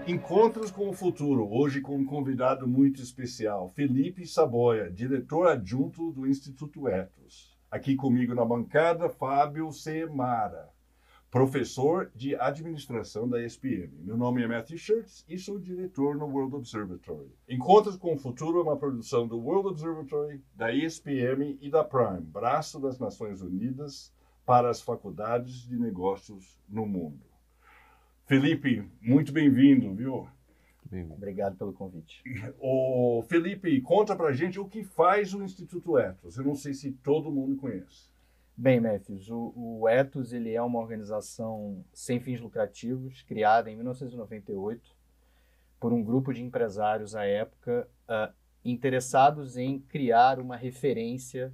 Encontros com o Futuro, hoje com um convidado muito especial, Felipe Saboia, diretor adjunto do Instituto Ethos. Aqui comigo na bancada, Fábio Semara, professor de administração da ESPM. Meu nome é Matthew Shirts e sou diretor no World Observatory. Encontros com o Futuro é uma produção do World Observatory, da ESPM e da Prime, braço das Nações Unidas para as faculdades de negócios no mundo. Felipe, muito bem-vindo, viu? Obrigado pelo convite. O Felipe, conta pra gente o que faz o Instituto Ethos. Eu não sei se todo mundo conhece. Bem, Matthews, o Ethos ele é uma organização sem fins lucrativos, criada em 1998 por um grupo de empresários à época interessados em criar uma referência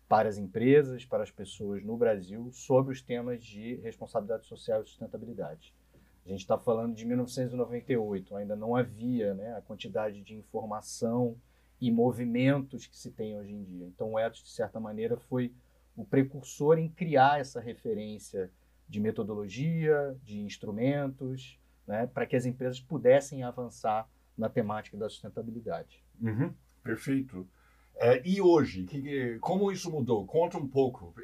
para as empresas, para as pessoas no Brasil, sobre os temas de responsabilidade social e sustentabilidade. A gente está falando de 1998, ainda não havia, né, a quantidade de informação e movimentos que se tem hoje em dia. Então, o Ethos, de certa maneira, foi o precursor em criar essa referência de metodologia, de instrumentos, né, para que as empresas pudessem avançar na temática da sustentabilidade. Perfeito. E hoje, como isso mudou? Conta um pouco.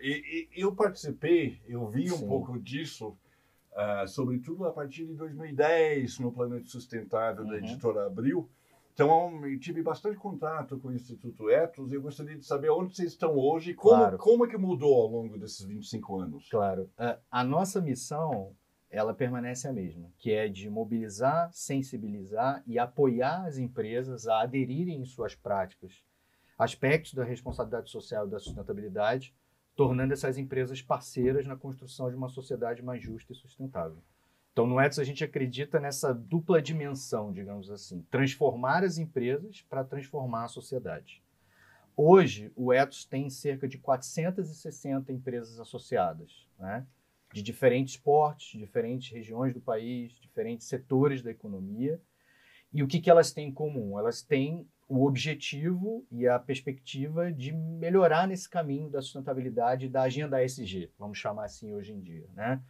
Eu participei, eu vi um pouco disso, sobretudo a partir de 2010, no Planeta Sustentável da editora Abril. Então, eu tive bastante contato com o Instituto Ethos e eu gostaria de saber onde vocês estão hoje e como é que mudou ao longo desses 25 anos. Claro. A nossa missão, ela permanece a mesma, que é de mobilizar, sensibilizar e apoiar as empresas a aderirem em suas práticas aspectos da responsabilidade social e da sustentabilidade, tornando essas empresas parceiras na construção de uma sociedade mais justa e sustentável. Então, no Ethos, a gente acredita nessa dupla dimensão, digamos assim, transformar as empresas para transformar a sociedade. Hoje, o Ethos tem cerca de 460 empresas associadas, né? De diferentes portes, diferentes regiões do país, diferentes setores da economia. E o que elas têm em comum? Elas têm o objetivo e a perspectiva de melhorar nesse caminho da sustentabilidade da agenda ESG, vamos chamar assim hoje em dia, né?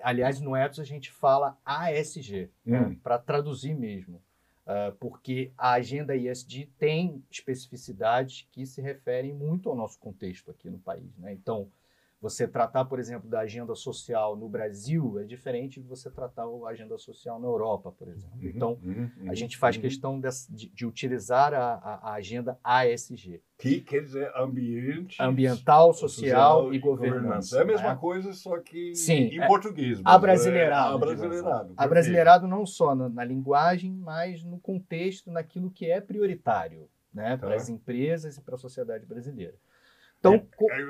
Aliás, no Ethos a gente fala ASG, né? Para traduzir mesmo, porque a agenda ESG tem especificidades que se referem muito ao nosso contexto aqui no país, né? Então, você tratar, por exemplo, da agenda social no Brasil é diferente de você tratar a agenda social na Europa, por exemplo. Então, a gente faz questão de utilizar a agenda ASG. Que quer dizer ambiental, social e governança. É a mesma coisa, só que sim, em português. Abrasileirado. Abrasileirado não só na linguagem, mas no contexto, naquilo que é prioritário, né, para as empresas e para a sociedade brasileira. Então,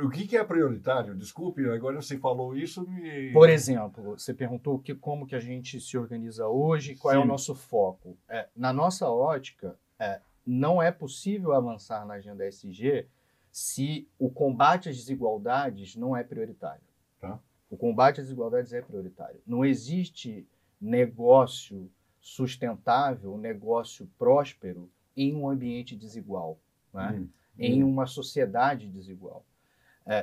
o que é prioritário? Desculpe, agora você falou isso. Por exemplo, você perguntou como que a gente se organiza hoje, qual é o nosso foco. Na nossa ótica, não é possível avançar na agenda ESG se o combate às desigualdades não é prioritário. Tá. O combate às desigualdades é prioritário. Não existe negócio sustentável, negócio próspero em um ambiente desigual, né? Em uma sociedade desigual.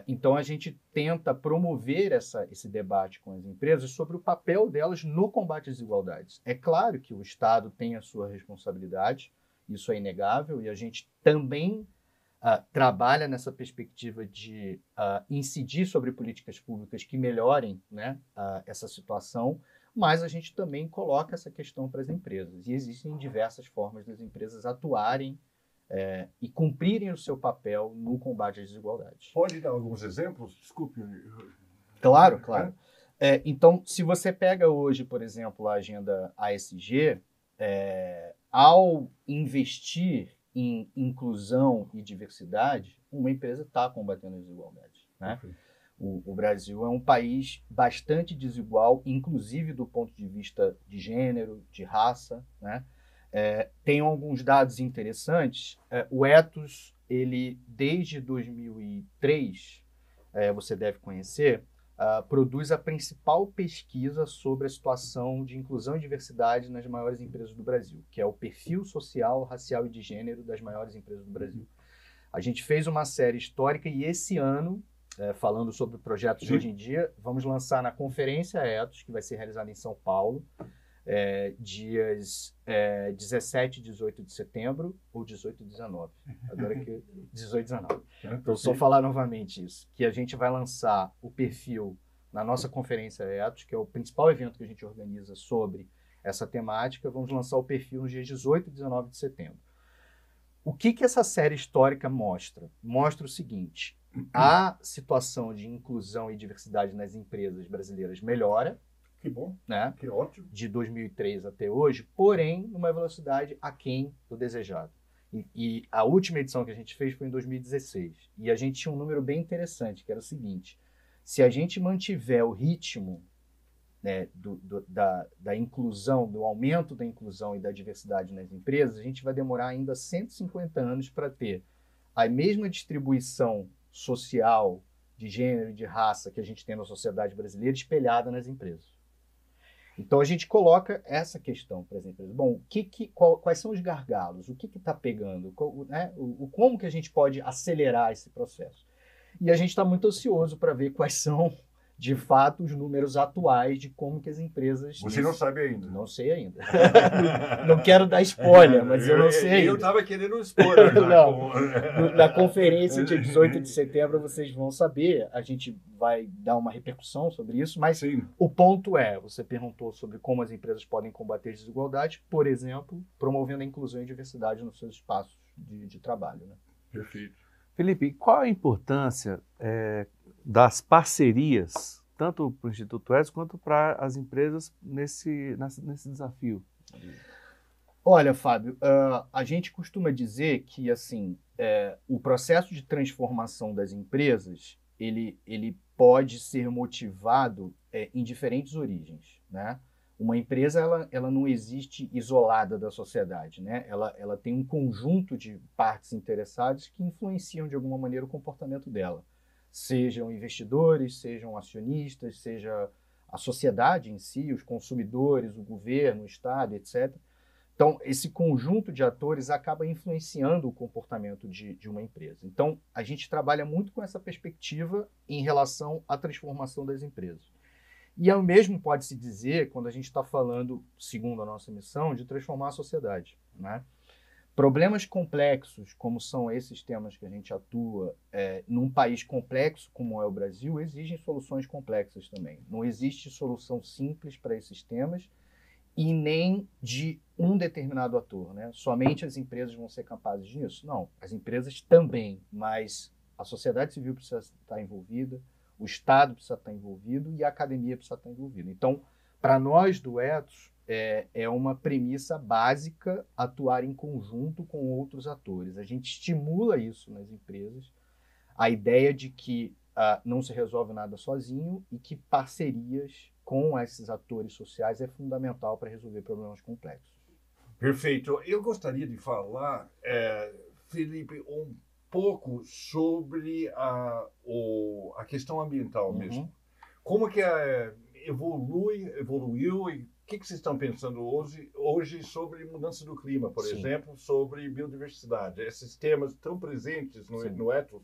Então, a gente tenta promover esse debate com as empresas sobre o papel delas no combate às desigualdades. É claro que o Estado tem a sua responsabilidade, isso é inegável, e a gente também trabalha nessa perspectiva de incidir sobre políticas públicas que melhorem, né, essa situação, mas a gente também coloca essa questão para as empresas. E existem diversas formas das empresas atuarem e cumprirem o seu papel no combate às desigualdades. Pode dar alguns exemplos? Desculpe. Claro. Então, se você pega hoje, por exemplo, a agenda ASG, ao investir em inclusão e diversidade, uma empresa está combatendo as desigualdades, né? O Brasil é um país bastante desigual, inclusive do ponto de vista de gênero, de raça, né? Tem alguns dados interessantes. O Ethos, ele, desde 2003, você deve conhecer, produz a principal pesquisa sobre a situação de inclusão e diversidade nas maiores empresas do Brasil, que é o perfil social, racial e de gênero das maiores empresas do Brasil. A gente fez uma série histórica e esse ano, falando sobre projetos de hoje em dia, vamos lançar na Conferência Ethos, que vai ser realizada em São Paulo, dias 17 e 18 de setembro, ou 18 e 19. Agora que 18 e 19. Então, só falar novamente isso, que a gente vai lançar o perfil na nossa conferência Ethos, que é o principal evento que a gente organiza sobre essa temática. Vamos lançar o perfil nos dias 18 e 19 de setembro. O que essa série histórica mostra? Mostra o seguinte: a situação de inclusão e diversidade nas empresas brasileiras melhora. Que bom, né? Que ótimo. De 2003 até hoje, porém, numa velocidade aquém do desejado. E a última edição que a gente fez foi em 2016. E a gente tinha um número bem interessante, que era o seguinte: se a gente mantiver o ritmo, né, da inclusão, do aumento da inclusão e da diversidade nas empresas, a gente vai demorar ainda 150 anos para ter a mesma distribuição social, de gênero e de raça que a gente tem na sociedade brasileira espelhada nas empresas. Então, a gente coloca essa questão para as empresas. Bom, quais são os gargalos? O que está pegando? Como que a gente pode acelerar esse processo? E a gente está muito ansioso para ver quais são, de fato, os números atuais de como que as empresas... Você não sabe ainda? Não sei ainda. Não quero dar spoiler, mas eu não sei ainda. Eu estava querendo um spoiler. Não. Na conferência de 18 de setembro vocês vão saber, a gente vai dar uma repercussão sobre isso, mas Sim. O ponto é, você perguntou sobre como as empresas podem combater desigualdade, por exemplo, promovendo a inclusão e diversidade nos seus espaços de trabalho. Né? Perfeito. Felipe, qual a importância das parcerias, tanto para o Instituto Ethos quanto para as empresas nesse desafio? Olha, Fábio, a gente costuma dizer que assim, o processo de transformação das empresas ele pode ser motivado em diferentes origens, né? Uma empresa ela não existe isolada da sociedade, né? Ela tem um conjunto de partes interessadas que influenciam de alguma maneira o comportamento dela. Sejam investidores, sejam acionistas, seja a sociedade em si, os consumidores, o governo, o Estado, etc. Então, esse conjunto de atores acaba influenciando o comportamento de uma empresa. Então, a gente trabalha muito com essa perspectiva em relação à transformação das empresas. E ao mesmo pode-se dizer, quando a gente está falando, segundo a nossa missão, de transformar a sociedade, né? Problemas complexos, como são esses temas que a gente atua, num país complexo como é o Brasil, exigem soluções complexas também. Não existe solução simples para esses temas e nem de um determinado ator, né? Somente as empresas vão ser capazes disso? Não, as empresas também, mas a sociedade civil precisa estar envolvida, o Estado precisa estar envolvido e a academia precisa estar envolvida. Então, para nós do Ethos, é uma premissa básica atuar em conjunto com outros atores. A gente estimula isso nas empresas, a ideia de que não se resolve nada sozinho e que parcerias com esses atores sociais é fundamental para resolver problemas complexos. Perfeito. Eu gostaria de falar, Felipe, um pouco sobre a questão ambiental mesmo. Como que evoluiu e o que vocês estão pensando hoje sobre mudança do clima, por exemplo, sobre biodiversidade? Esses temas tão presentes no Ethos,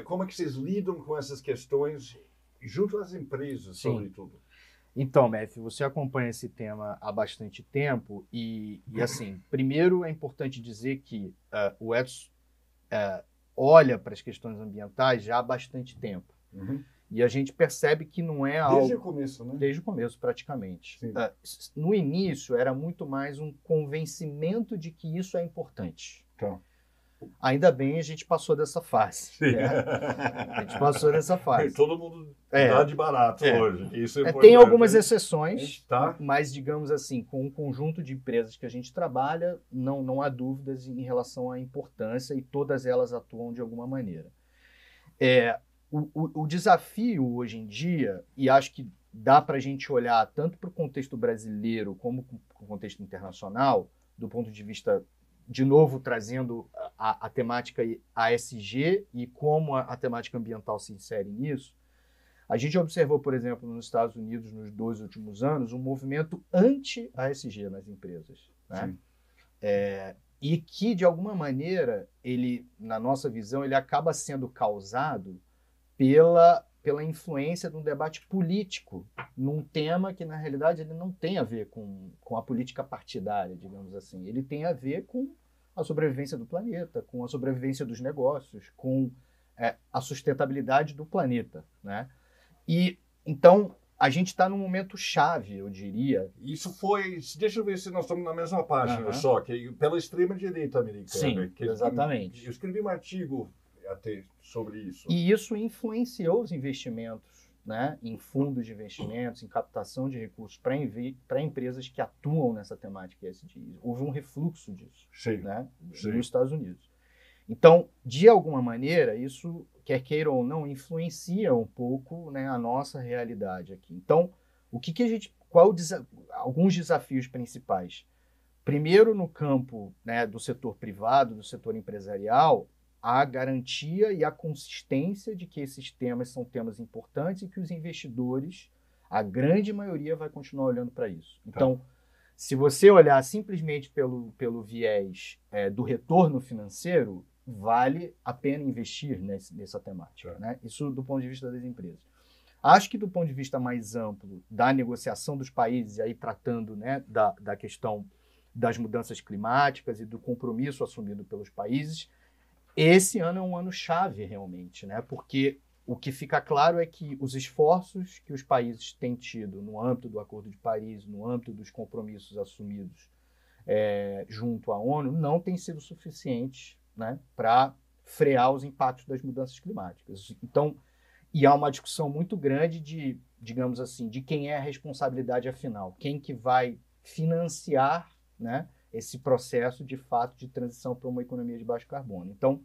como é que vocês lidam com essas questões junto às empresas, sobretudo? Então, Matthew, você acompanha esse tema há bastante tempo e assim, primeiro é importante dizer que o Ethos olha para as questões ambientais já há bastante tempo. E a gente percebe que não é algo... Desde o começo, né? Desde o começo, praticamente. No início, era muito mais um convencimento de que isso é importante. Então. Ainda bem a gente passou dessa fase. Né? A gente passou dessa fase. Todo mundo dá de barato hoje. Isso é tem algumas exceções, tá? Mas, digamos assim, com um conjunto de empresas que a gente trabalha, não há dúvidas em relação à importância e todas elas atuam de alguma maneira. O desafio hoje em dia, e acho que dá para a gente olhar tanto para o contexto brasileiro como para o contexto internacional, do ponto de vista, de novo, trazendo a temática ASG e como a temática ambiental se insere nisso, a gente observou, por exemplo, nos Estados Unidos, nos 2 últimos anos, um movimento anti-ASG nas empresas. Né? E que, de alguma maneira, ele, na nossa visão, ele acaba sendo causado pela influência de um debate político num tema que, na realidade, ele não tem a ver com a política partidária, digamos assim. Ele tem a ver com a sobrevivência do planeta, com a sobrevivência dos negócios, com a sustentabilidade do planeta, né? E, então, a gente está num momento chave, eu diria. Isso foi... Deixa eu ver se nós estamos na mesma página, Aham. só que pela extrema-direita americana. Sim, que exatamente. Eu escrevi um artigo até sobre isso. E isso influenciou os investimentos, né, em fundos de investimentos, em captação de recursos para empresas que atuam nessa temática ESG. Houve um refluxo disso, Sim, né, sim. nos Estados Unidos. Então, de alguma maneira, isso, quer queira ou não, influencia um pouco, né, a nossa realidade aqui. Então, alguns desafios principais? Primeiro, no campo, né, do setor privado, do setor empresarial, a garantia e a consistência de que esses temas são temas importantes e que os investidores, a grande maioria, vai continuar olhando para isso. Então, se você olhar simplesmente pelo viés do retorno financeiro, vale a pena investir nessa temática, né? Isso do ponto de vista das empresas. Acho que do ponto de vista mais amplo da negociação dos países, aí tratando, né, da questão das mudanças climáticas e do compromisso assumido pelos países, esse ano é um ano chave realmente, né? Porque o que fica claro é que os esforços que os países têm tido no âmbito do Acordo de Paris, no âmbito dos compromissos assumidos junto à ONU, não têm sido suficientes, né, para frear os impactos das mudanças climáticas. Então, e há uma discussão muito grande de, digamos assim, de quem é a responsabilidade afinal, quem que vai financiar, né, esse processo de fato de transição para uma economia de baixo carbono. Então,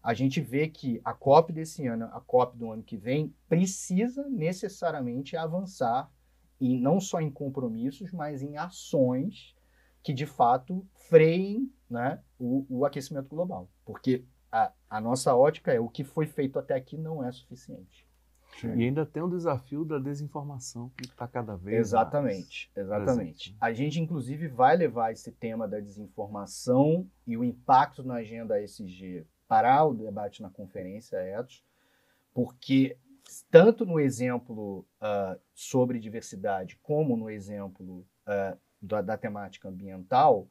a gente vê que a COP desse ano, a COP do ano que vem, precisa necessariamente avançar não só em compromissos, mas em ações que de fato freiem, né, o aquecimento global. Porque a nossa ótica é o que foi feito até aqui não é suficiente. Sim. E ainda tem o desafio da desinformação, que está cada vez Exatamente. presente. A gente, inclusive, vai levar esse tema da desinformação e o impacto na agenda ESG para o debate na conferência Ethos, porque tanto no exemplo sobre diversidade como no exemplo da temática ambiental,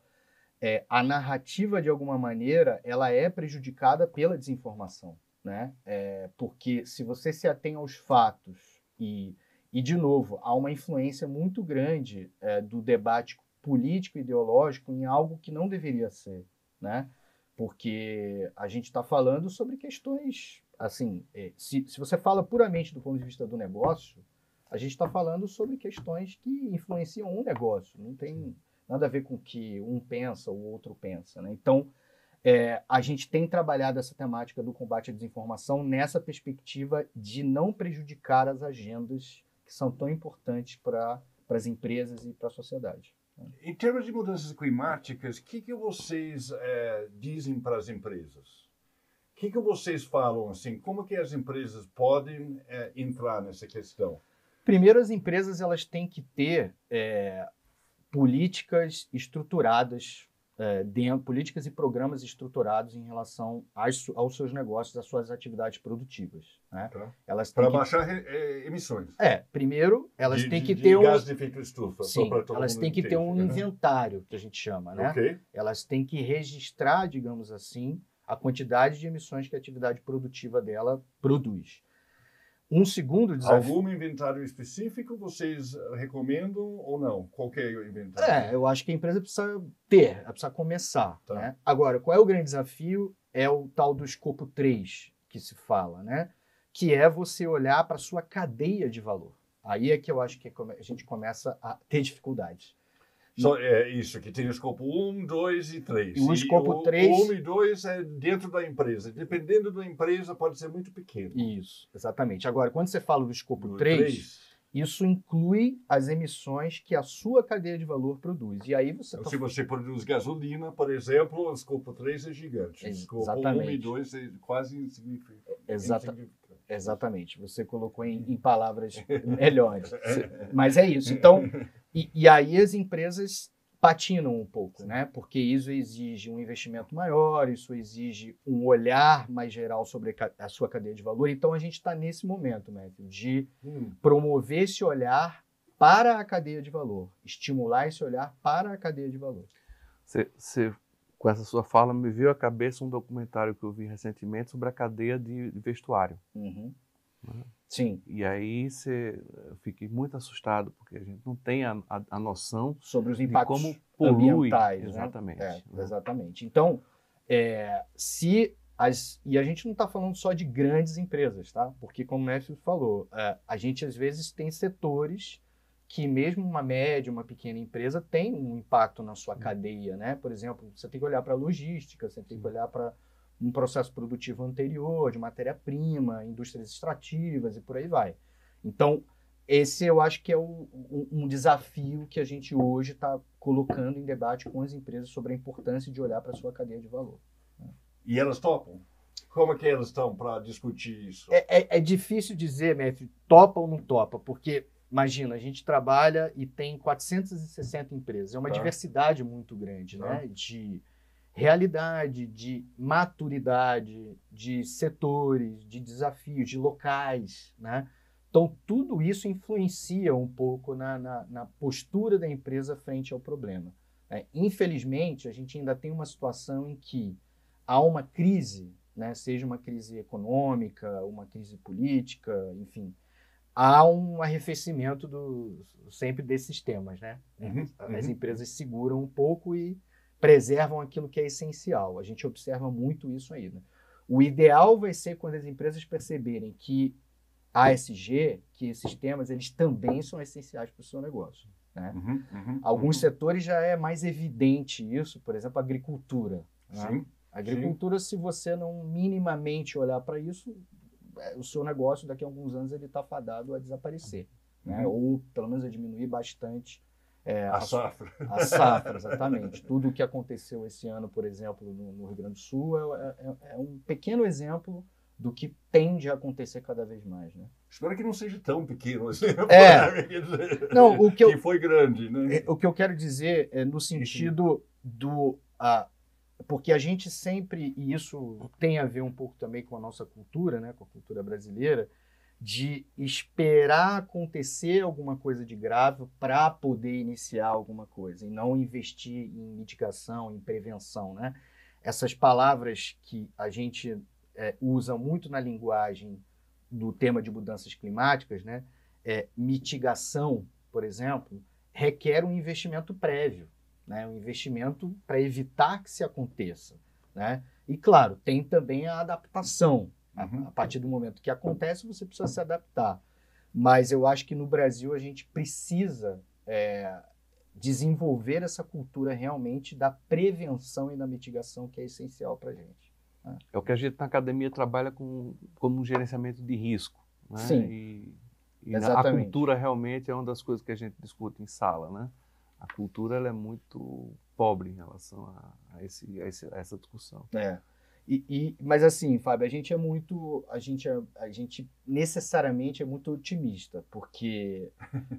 a narrativa, de alguma maneira, ela é prejudicada pela desinformação, né? Porque se você se atém aos fatos e de novo, há uma influência muito grande do debate político-ideológico em algo que não deveria ser, né? Porque a gente está falando sobre questões, assim, se você fala puramente do ponto de vista do negócio, a gente está falando sobre questões que influenciam um negócio, não tem nada a ver com o que um pensa ou o outro pensa, né? Então, a gente tem trabalhado essa temática do combate à desinformação nessa perspectiva de não prejudicar as agendas que são tão importantes para as empresas e para a sociedade. Em termos de mudanças climáticas, o que vocês dizem para as empresas? O que vocês falam assim? Como que as empresas podem entrar nessa questão? Primeiro, as empresas elas têm que ter políticas estruturadas, políticas e programas estruturados em relação aos seus negócios, às suas atividades produtivas, né? Tá. Elas Para baixar emissões. Primeiro, elas têm que de ter gás de efeito estufa. Sim, para todo elas mundo têm que ter um entender, né? inventário, que a gente chama, né? Ok. Elas têm que registrar, digamos assim, a quantidade de emissões que a atividade produtiva dela produz. Um segundo desafio... Algum inventário específico vocês recomendam ou não? Qualquer inventário? eu acho que a empresa precisa ter, ela precisa começar. Tá. Né? Agora, qual é o grande desafio? É o tal do escopo 3 que se fala, né? Que é você olhar para a sua cadeia de valor. Aí é que eu acho que a gente começa a ter dificuldades. Só isso, que tem o escopo 1, 2 e 3. E o escopo 3... O 1 e 2 é dentro da empresa. Dependendo da empresa, pode ser muito pequeno. Isso, exatamente. Agora, quando você fala do escopo 3, isso inclui as emissões que a sua cadeia de valor produz. E aí você... Então, se você produz gasolina, por exemplo, o escopo 3 é gigante. O escopo 1 e 2 é quase insignificante. Exatamente. Você colocou em palavras melhores. Mas é isso. Então, e aí as empresas patinam um pouco, né? Porque isso exige um investimento maior, isso exige um olhar mais geral sobre a sua cadeia de valor. Então, a gente está nesse momento, Matthew, de promover esse olhar para a cadeia de valor, estimular esse olhar para a cadeia de valor. Com essa sua fala, me veio à cabeça um documentário que eu vi recentemente sobre a cadeia de vestuário. Uhum. Né? Sim. E aí eu fiquei muito assustado, porque a gente não tem a noção sobre os impactos de como polui. ambientais. Exatamente. Né? Exatamente. Então, e a gente não está falando só de grandes empresas, tá? Porque, como o Matthew falou, a gente às vezes tem setores que mesmo uma média, uma pequena empresa tem um impacto na sua cadeia, né? Por exemplo, você tem que olhar para a logística, você tem que olhar para um processo produtivo anterior, de matéria-prima, indústrias extrativas e por aí vai. Então, esse eu acho que é um desafio que a gente hoje está colocando em debate com as empresas sobre a importância de olhar para a sua cadeia de valor. E elas topam? Como é que elas estão para discutir isso? É difícil dizer, Matthew, topa ou não topa, porque imagina, a gente trabalha e tem 460 empresas. É uma diversidade muito grande, né? De realidade, de maturidade, de setores, de desafios, de locais, né? Então, tudo isso influencia um pouco na postura da empresa frente ao problema. Né? Infelizmente, a gente ainda tem uma situação em que há uma crise, né? Seja uma crise econômica, uma crise política, enfim, há um arrefecimento sempre desses temas, né? As empresas seguram um pouco e preservam aquilo que é essencial. A gente observa muito isso aí, né? O ideal vai ser quando as empresas perceberem que a ESG, que esses temas, eles também são essenciais para o seu negócio. Né? Alguns setores já é mais evidente isso, por exemplo, a agricultura. Né? Sim. A agricultura, se você não minimamente olhar para isso, o seu negócio daqui a alguns anos ele está fadado a desaparecer, né? Ou pelo menos a diminuir bastante a safra. A safra, exatamente. Tudo o que aconteceu esse ano, por exemplo, no Rio Grande do Sul é um pequeno exemplo do que tende a acontecer cada vez mais, né? Espero que não seja tão pequeno assim. Não, que foi grande, né? O que eu quero dizer é no sentido porque a gente sempre, e isso tem a ver um pouco também com a nossa cultura, né, com a cultura brasileira, de esperar acontecer alguma coisa de grave para poder iniciar alguma coisa e não investir em mitigação, em prevenção, né? Essas palavras que a gente usa muito na linguagem do tema de mudanças climáticas, né? Mitigação, por exemplo, requer um investimento prévio, né? Um investimento para evitar que se aconteça, né? E, claro, tem também a adaptação. A partir do momento que acontece, você precisa se adaptar. Mas eu acho que no Brasil a gente precisa desenvolver essa cultura realmente da prevenção e da mitigação que é essencial para a gente. Né? É o que a gente na academia trabalha como um gerenciamento de risco. Né? Sim, e a cultura realmente é uma das coisas que a gente discute em sala. Né? A cultura ela é muito pobre em relação a essa discussão. Mas assim, Fábio, a gente necessariamente é muito otimista, porque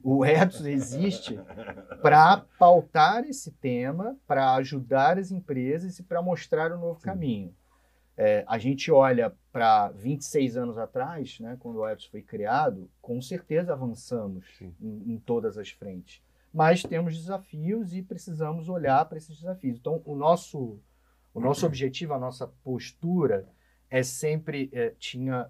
o Ethos existe para pautar esse tema, para ajudar as empresas e para mostrar um novo caminho. A gente olha para 26 anos atrás, né, quando o Ethos foi criado, com certeza avançamos em todas as frentes, mas temos desafios e precisamos olhar para esses desafios. Então, o nosso objetivo, a nossa postura é sempre... tinha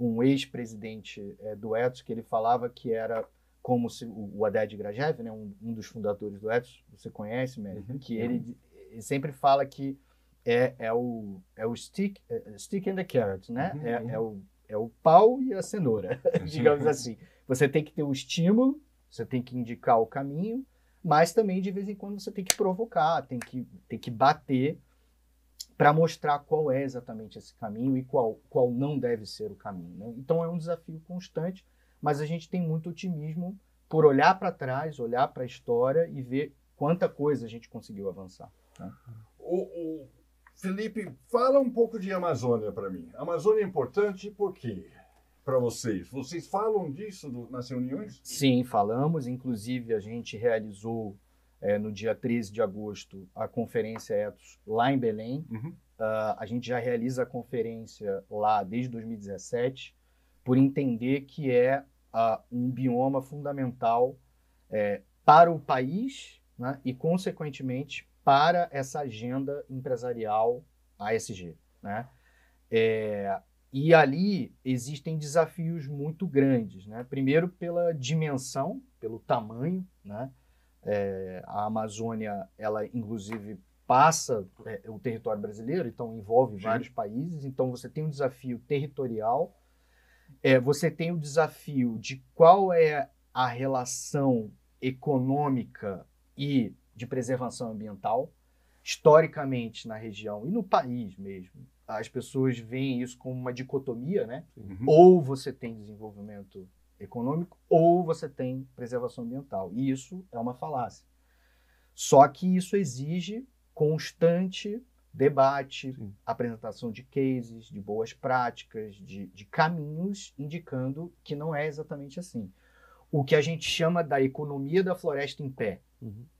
um ex-presidente do Ethos que ele falava que era como se o Aded Grajev, né, um dos fundadores do Ethos, você conhece, que ele sempre fala que é o stick and the carrot, né? É o pau e a cenoura, digamos assim. Você tem que ter o estímulo, você tem que indicar o caminho, mas também, de vez em quando, você tem que provocar, tem que bater para mostrar qual é exatamente esse caminho e qual não deve ser o caminho. Né? Então, é um desafio constante, mas a gente tem muito otimismo por olhar para trás, olhar para a história e ver quanta coisa a gente conseguiu avançar. Né? Felipe, fala um pouco de Amazônia para mim. A Amazônia é importante por quê? Para vocês. Vocês falam disso nas reuniões? Sim, falamos. Inclusive, a gente realizou no dia 13 de agosto, a Conferência Ethos lá em Belém. A gente já realiza a conferência lá desde 2017, por entender que é um bioma fundamental para o país, né, e, consequentemente, para essa agenda empresarial ASG. Né? E ali existem desafios muito grandes. Né? Primeiro, pela dimensão, pelo tamanho. Né? A Amazônia, ela, inclusive, passa o território brasileiro, então envolve vários países. Então, você tem um desafio territorial. Você tem o desafio de qual é a relação econômica e de preservação ambiental. Historicamente, na região e no país mesmo, as pessoas veem isso como uma dicotomia, né? Ou você tem desenvolvimento econômico ou você tem preservação ambiental. E isso é uma falácia. Só que isso exige constante debate, apresentação de cases, de boas práticas, de caminhos indicando que não é exatamente assim. O que a gente chama da economia da floresta em pé.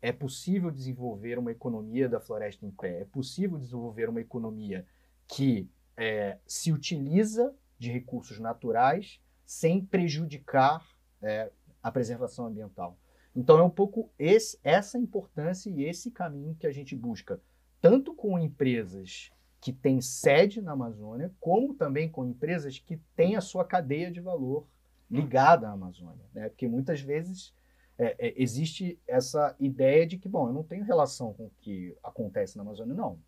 É possível desenvolver uma economia da floresta em pé. É possível desenvolver uma economia que se utiliza de recursos naturais sem prejudicar a preservação ambiental. Então, é um pouco essa importância e esse caminho que a gente busca, tanto com empresas que têm sede na Amazônia, como também com empresas que têm a sua cadeia de valor ligada à Amazônia. Né? Porque muitas vezes existe essa ideia de que, bom, eu não tenho relação com o que acontece na Amazônia, não.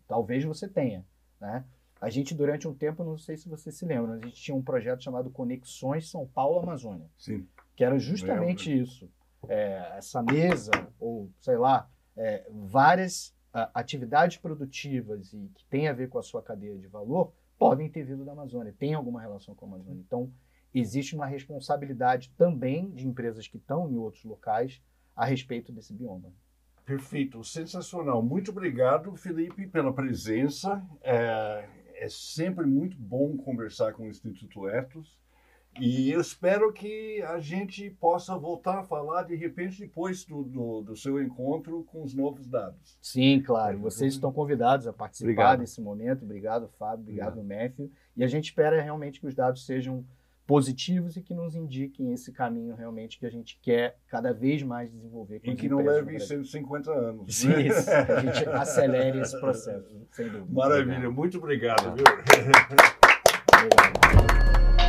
Talvez você tenha. Né? A gente, durante um tempo, não sei se você se lembra, a gente tinha um projeto chamado Conexões São Paulo-Amazônia. Sim. Que era justamente isso. Essa mesa, ou sei lá, várias atividades produtivas e que têm a ver com a sua cadeia de valor podem ter vindo da Amazônia, tem alguma relação com a Amazônia. Então, existe uma responsabilidade também de empresas que estão em outros locais a respeito desse bioma. Perfeito, sensacional. Muito obrigado, Felipe, pela presença. É sempre muito bom conversar com o Instituto Ethos. E eu espero que a gente possa voltar a falar, de repente, depois do seu encontro com os novos dados. Sim, claro. Vocês estão convidados a participar desse momento. Obrigado, Fábio. Obrigado, Matthew. E a gente espera realmente que os dados sejam positivos e que nos indiquem esse caminho realmente que a gente quer cada vez mais desenvolver. E que não leve 150 anos. Sim, né? isso. Que a gente acelere esse processo, sem dúvida. Maravilha. Muito obrigado. Viu? Obrigado.